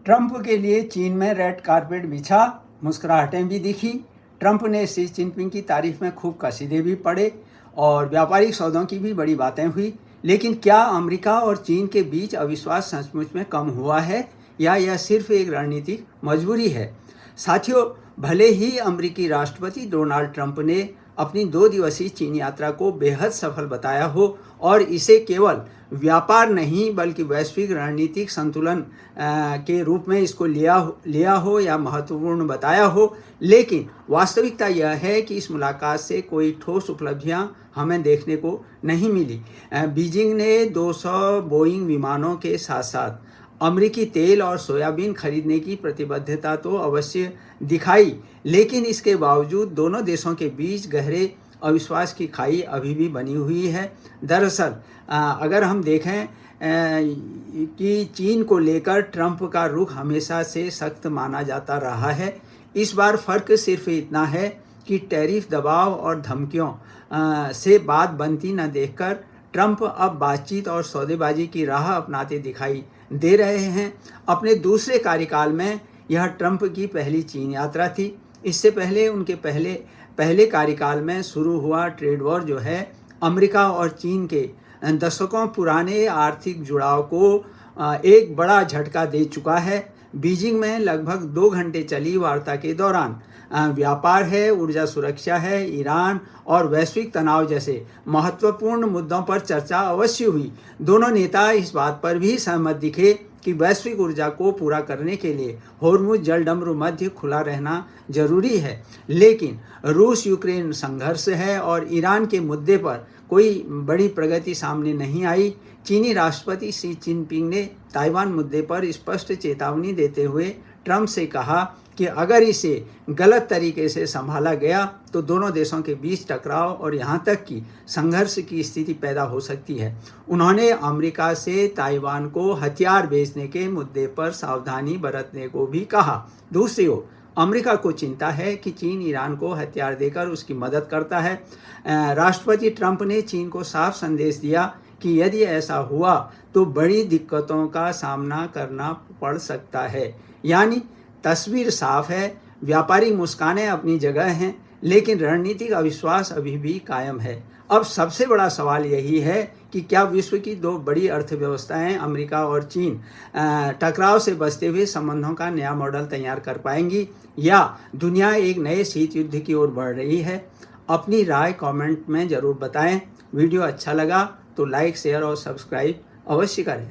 Trump के लिए चीन में रेड कारपेट बिछा, मुस्कुराहटें भी दिखी। ट्रंप ने शी जिनपिंग की तारीफ में खूब कसीदे भी पढ़े और व्यापारिक सौदों की भी बड़ी बातें हुई। लेकिन क्या अमेरिका और चीन के बीच अविश्वास सचमुच में कम हुआ है या यह सिर्फ एक रणनीतिक मजबूरी है? साथियों, भले ही अमेरिकी राष्ट्रपति डोनाल्ड ट्रंप ने अपनी 2 दिवसीय चीन यात्रा को बेहद सफल बताया हो और इसे केवल व्यापार नहीं बल्कि वैश्विक रणनीतिक संतुलन के रूप में इसको लिया हो या महत्वपूर्ण बताया हो, लेकिन वास्तविकता यह है कि इस मुलाकात से कोई ठोस उपलब्धियां हमें देखने को नहीं मिली। बीजिंग ने 200 बोइंग विमानों के साथ साथ अमेरिकी तेल और सोयाबीन खरीदने की प्रतिबद्धता तो अवश्य दिखाई, लेकिन इसके बावजूद दोनों देशों के बीच गहरे अविश्वास की खाई अभी भी बनी हुई है। दरअसल अगर हम देखें कि चीन को लेकर ट्रंप का रुख हमेशा से सख्त माना जाता रहा है। इस बार फर्क सिर्फ इतना है कि टैरिफ दबाव और धमकियों से बात बनती न देखकर ट्रंप अब बातचीत और सौदेबाजी की राह अपनाते दिखाई दे रहे हैं। अपने दूसरे कार्यकाल में यह ट्रंप की पहली चीन यात्रा थी। इससे पहले उनके पहले कार्यकाल में शुरू हुआ ट्रेड वॉर जो है अमेरिका और चीन के दशकों पुराने आर्थिक जुड़ाव को एक बड़ा झटका दे चुका है। बीजिंग में लगभग 2 घंटे चली वार्ता के दौरान व्यापार है, ऊर्जा सुरक्षा है, ईरान और वैश्विक तनाव जैसे महत्वपूर्ण मुद्दों पर चर्चा अवश्य हुई। दोनों नेता इस बात पर भी सहमत दिखे कि वैश्विक ऊर्जा को पूरा करने के लिए होर्मुज जलडमरू मध्य खुला रहना जरूरी है। लेकिन रूस यूक्रेन संघर्ष है और ईरान के मुद्दे पर कोई बड़ी प्रगति सामने नहीं आई। चीनी राष्ट्रपति शी जिनपिंग ने ताइवान मुद्दे पर स्पष्ट चेतावनी देते हुए ट्रंप से कहा कि अगर इसे गलत तरीके से संभाला गया तो दोनों देशों के बीच टकराव और यहाँ तक कि संघर्ष की स्थिति पैदा हो सकती है। उन्होंने अमेरिका से ताइवान को हथियार बेचने के मुद्दे पर सावधानी बरतने को भी कहा। दूसरी ओर अमेरिका को चिंता है कि चीन ईरान को हथियार देकर उसकी मदद करता है। राष्ट्रपति ट्रंप ने चीन को साफ संदेश दिया कि यदि ऐसा हुआ तो बड़ी दिक्कतों का सामना करना पड़ सकता है। यानी तस्वीर साफ है, व्यापारिक मुस्कानें अपनी जगह हैं, लेकिन रणनीतिक अविश्वास अभी भी कायम है। अब सबसे बड़ा सवाल यही है कि क्या विश्व की 2 बड़ी अर्थव्यवस्थाएं अमेरिका और चीन टकराव से बचते हुए संबंधों का नया मॉडल तैयार कर पाएंगी या दुनिया एक नए शीत युद्ध की ओर बढ़ रही है? अपनी राय कमेंट में ज़रूर बताएं। वीडियो अच्छा लगा तो लाइक, शेयर और सब्सक्राइब अवश्य करें।